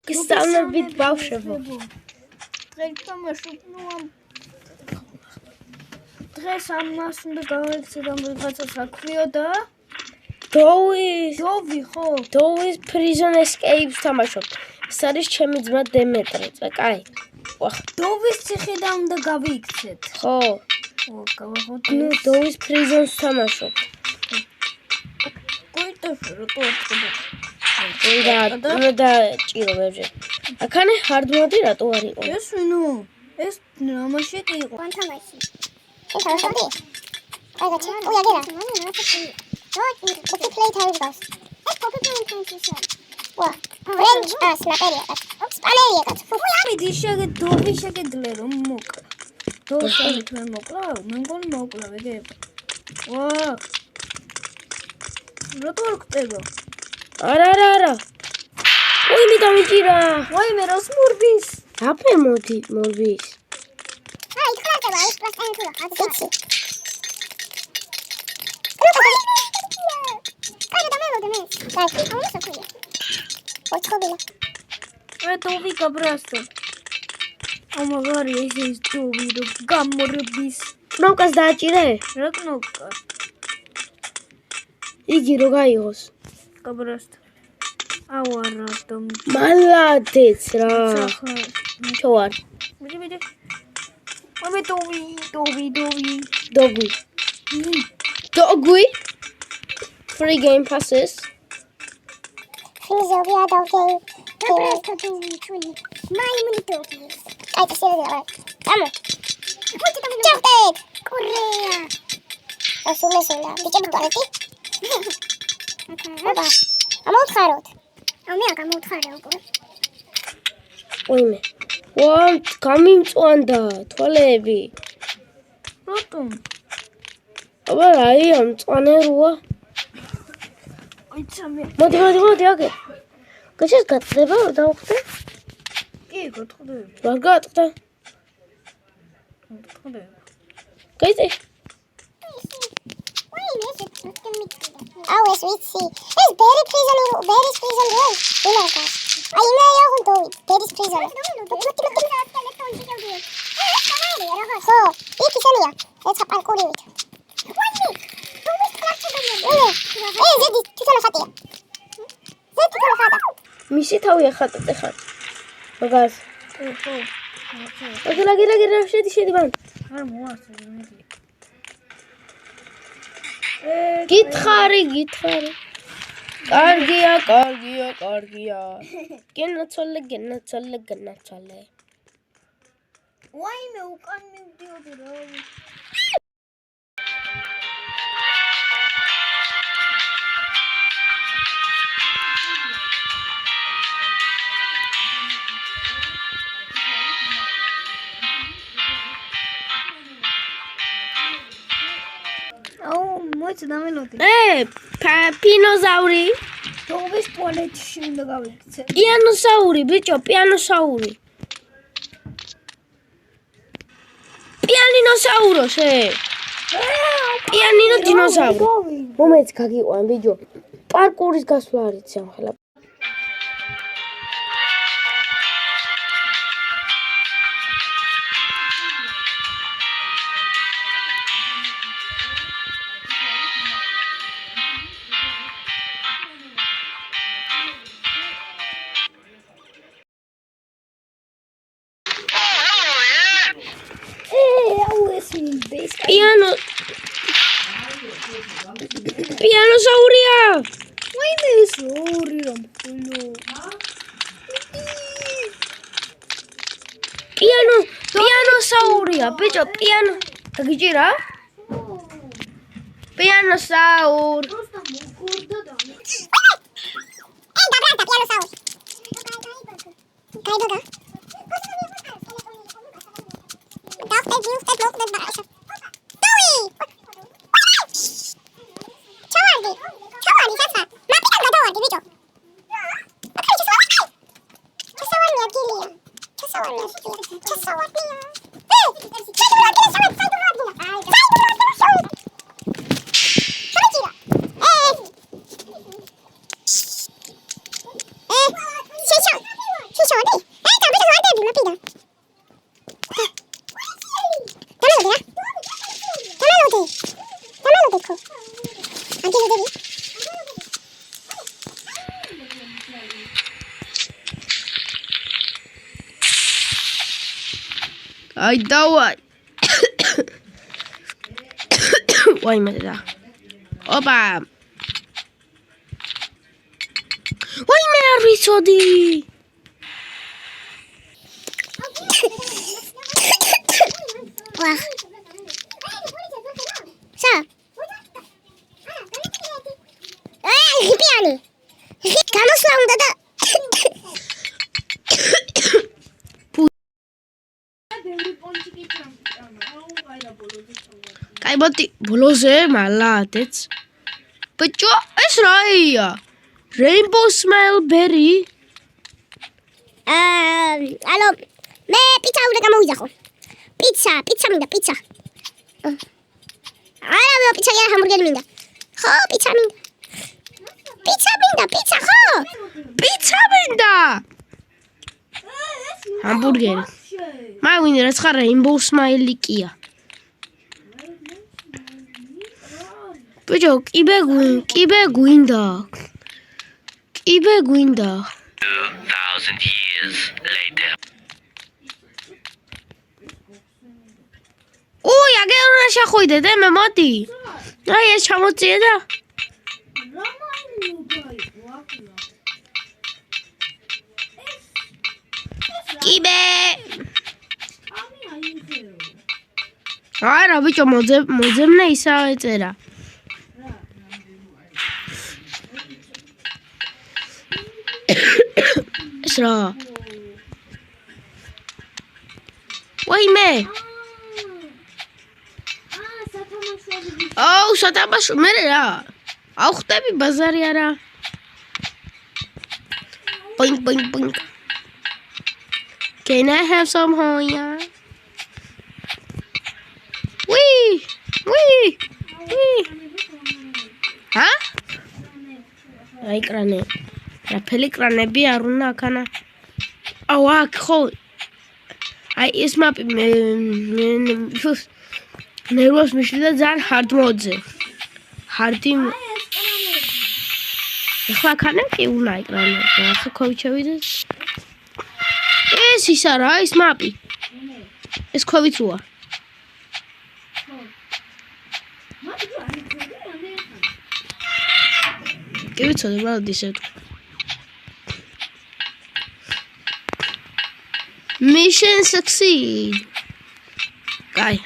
გესწავლებით ბავშვებო. დღეს ამას უნდა გავექცეთ ამ რაღაცა საქმეა და დოვის ხო დოვის prison escapes თამაშობ. ეს არის ჩემი ძმა დემეტრე. კაი. დოვის ციხიდან უნდა გავიქცეთ. ხო. გავახოთ. ნუ დოვის prison-ს თამაშობ. და ჭირო ვებჟე. აქანე hard mode რატო არ იყო? ეს ვინო? ეს ნამაში კი იყო. თამაში. ეს თამაში. აი გაჩი. უიაგერა. Copy play თავის გავს. ეს copy play თამაშია. ვა. Range სნაიპერია. სპანერია კაც. მიდი დოვი შეგედლე რომ მოკლა. დოვი თქვენ მოკლა? მე მგონი მოკლა ვეგებ. ვა. რატო არ ხდება? არა. ой, მე დამიჭირა. ვაიმე რას მორბის? აფე მოდი, მორბის. აი, ხარდება, ეს პლასტინი თუ რა, ხარდება. აი, დამელოდე მე. დაი, აუ საკუია. ოჩხობილა. მე დოვი გაბრასტო. ამაღარი ეს დოვი რო გამორბის. კნოპკას დააჭირე? რა კნოპკა? იგი რო გაიღოს. გაბრასტო. აუ არა დომ. მალადეც რა. ჩოვარ. მიდი. აბე დოვი. Dogui. Free game passes. Физиология даугей. Просто дувი. მაიმუნი დოვი. აი, შეიძლება. Дамо. Пути там. Чёрт! Корея. Асумесуლა. Бичები პარეტი. აბა. ამოთხაროთ. მე გამოვთხარე უკვე. ოიმე. ვა, გამიმწვანდა თვალები. რატომ? აბა რაი ამ წვანეროა. ოიცამე. მოდი აგე. გაჩეს გაწდება დავხდე? კი, გაწდება. რა გაწყდა? გაიწე. აუ ეს ვიცი. ეს ბერის პრიზონი რო, იმასა. აი მე ახონ დოვი, ბერის პრიზონი. ხო, იქ ისენია. ეს საპარკურივით. ზედი თვითონ ხატია. მისი თავი ახატეთ ხარ. მაგას. ხო. აგერა შედი ბან. არ მოასწრე მეტი. გითხარი. კარგია. გენაცვალე. ვაიმე უკან მივდიოდი რა. აუ მოიცა დამელოდი. პინოზაური. დოვის ტუალეტში უნდა გავიქცე. პიანოსაური, ბიჭო, პიანოსაური. პიანინოსაურო შე. პიანინო დინოზავრი. მომეც გაგიყვან, ბიჭო. პარკურის გასვლა არის ამ ხელა. პიანოსაურია. ვაიმე ეს ორი რომ ხოლო. პიანოსაურია, ბიჭო, პიანო. გაგიჭირა? პიანოსაურ. დაბრანდა პიანოსაური. გაიგოდა. აი დავაი. ვაიმე და. ოპა. ვაიმე არ ვიცოდი. ვა. სა. ჰიპიანი. გამოსვლა უნდა და კაი ბოტი ბოლოზე მალადეც. ბიჭო ეს რაია? Rainbow Smile Berry. ალო მე პიცა უნდა გამოვიძახო. პიცა მინდა პიცა. არა მე პიცა გია ჰამბურგერი მინდა. ხო პიცა მინდა. პიცა ხო? პიცა მინდა. ჰამბურგერი. მავინ რაც ხარ Rainbow Smile კია. ბიჭო კიბე გვინდა. 2,000 years later. ოი აგერა შეხვიდე და მე მოდი. აი ეს ჩამოწიე და კიბე. არა ბიჭო მოძებნე ისაა ეწერა. ეს რა? ვაიმე. აუ სათამაშო მე რა? ავხტები ბაზარი არა. Boing. Can I have some hoya? Wee. Hã? Ai crane. La pelicrane bi aruna kana. Awa kho. Ai is map nervos mishida zan hard mode. Hardi. ეხლა ქანა კი უნდა ეკრანე. ახლა ქოვიჩევიდე. ეს ისა რა ის მაპი. ეს ქოვიცუა. კი ვიცოდი რა ისე. Mission succeed. Guy.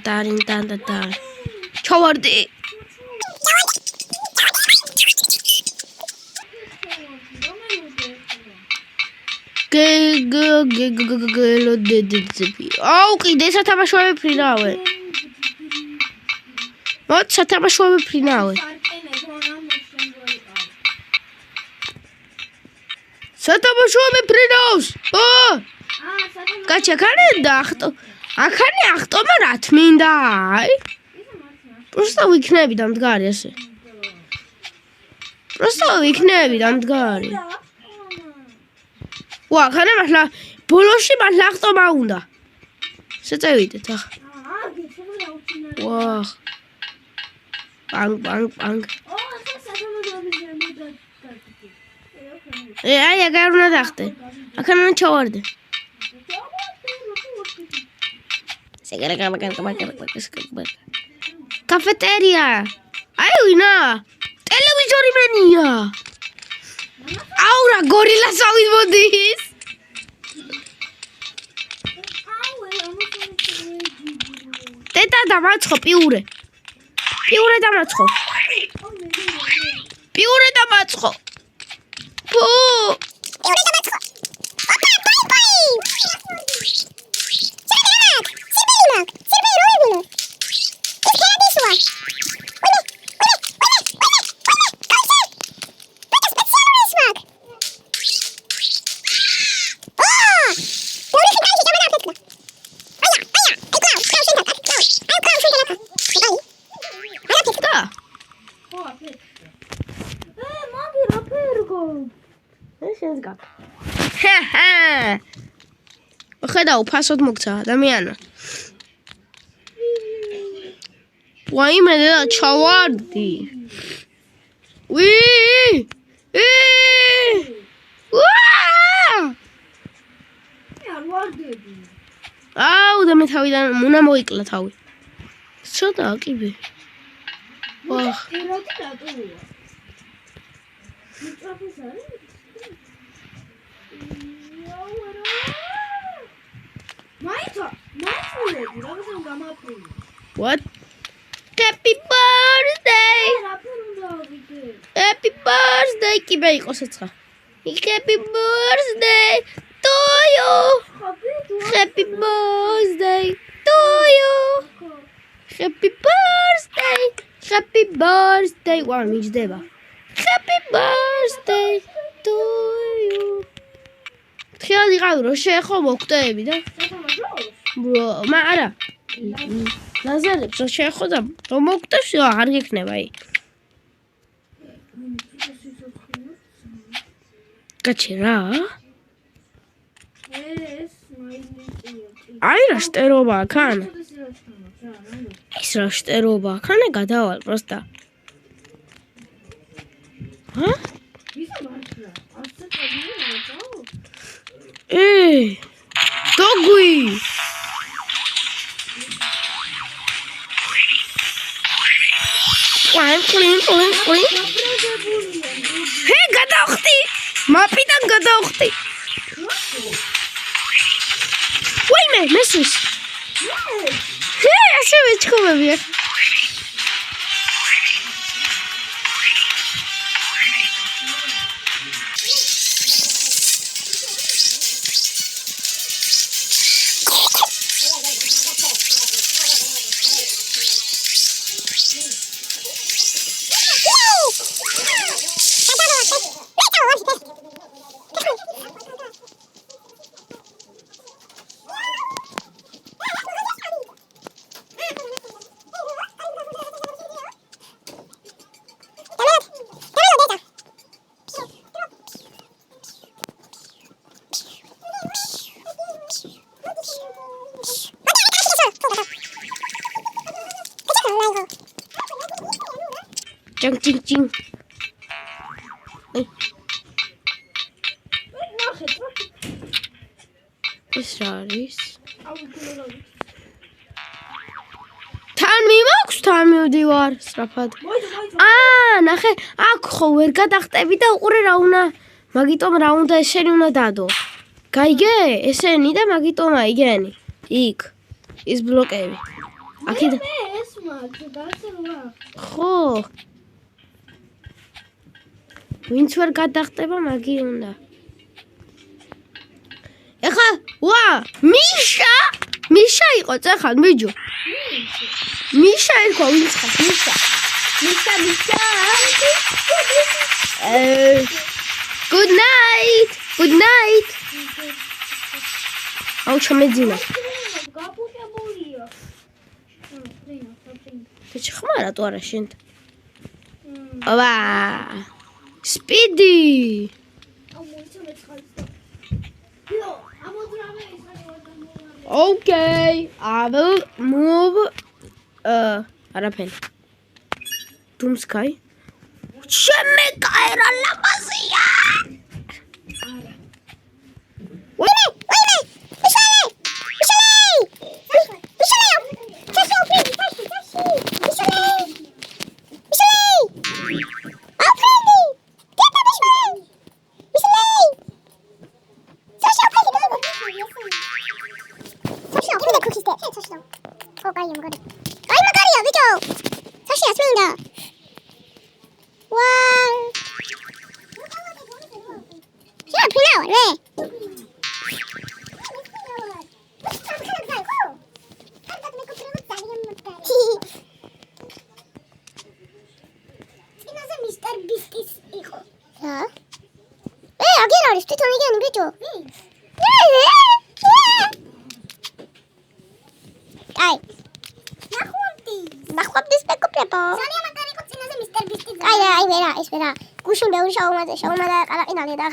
Tan. ჩავარდი. აუ კიდე სათამაშოები ფრინავე. მოც სათამაშოები ფრინავე. სათამაშოები ფრინავს. კაჩა ქάνε და ახანე ახტომა რა თმინდა აი. Просто ვიქნები და მდგარი ასე. ვა, ხანა მართლა ბოლოში მართლა ახტომა უნდა. შეწევიდეთ ახლა. ვა. Bang. აი აგარ უნდა დახტე. ახლა ჩავარდე. Cafeteria. Ai uina. Televizori menia. Aura gorilla savit modis. Teta damatsxo piure. Piure damatsxo. Pu. ხედა უფასოდ მოგცა ადამიანო. ვაიმე და ჩავარდი. ვარდები. აუ და მე თავიდან უნდა მოიკლა თავი. ცოტა აკიბე. ვახ. ეროდი რატოა? მიტროფონს არის? მაიცა, მაიცა, რაღაცა გამაფრინე. What? Happy birthday! რა ფერუნდა ვიდე? Happy birthday! კიბე იყოს ეცხა. Happy birthday to you. Happy birthday to you. Happy birthday. Happy birthday. ვარ მიჯდება. Happy birthday to you. ხელ იყავი რომ შეეხო მოკვდები და მა არა ლაზერებს რომ შეეხო და რომ მოკვდებს არ გექნება აი კაჩი რა ეს მაინტერესია. აი რა შტერობა ქან ეს რა შტერობა ქანე გადავალ პროსტა ჰა ისა მართლა? ასე წადია რა? დოგვი ყლინ ჰე გადავხტი მაპიდან გადავხტი ვაიმე მესის ჰე ასე ვეჩქობებია ჭინჭინჭინ ეს რა არის თან მიმაქვს თან მივდივარ სწრაფად ნახე აქ ხო ვერ გადახტები და უყურე რა უნდა მაგიტომ რა უნდა ესენი უნდა დადო გაიგე ესენი და მაგიტომ აიგენი იქ ის ბლოკები აქედან ეს მაგ დასერვა. ხო ვინც ვერ გადახტება მაგი უნდა ეხა ვა მიშა იყო წეხან მიჯო მიშა იყო ვინც ხარ მიშა good night აუ ჩამეძინა გაპუტებულია. ты чхмара то არა შენ ვა სპიდი okay I will move არაფერი დუმსკაი შემეკაერა ლამაზია Espera, gushin beun shauma da qala ina le da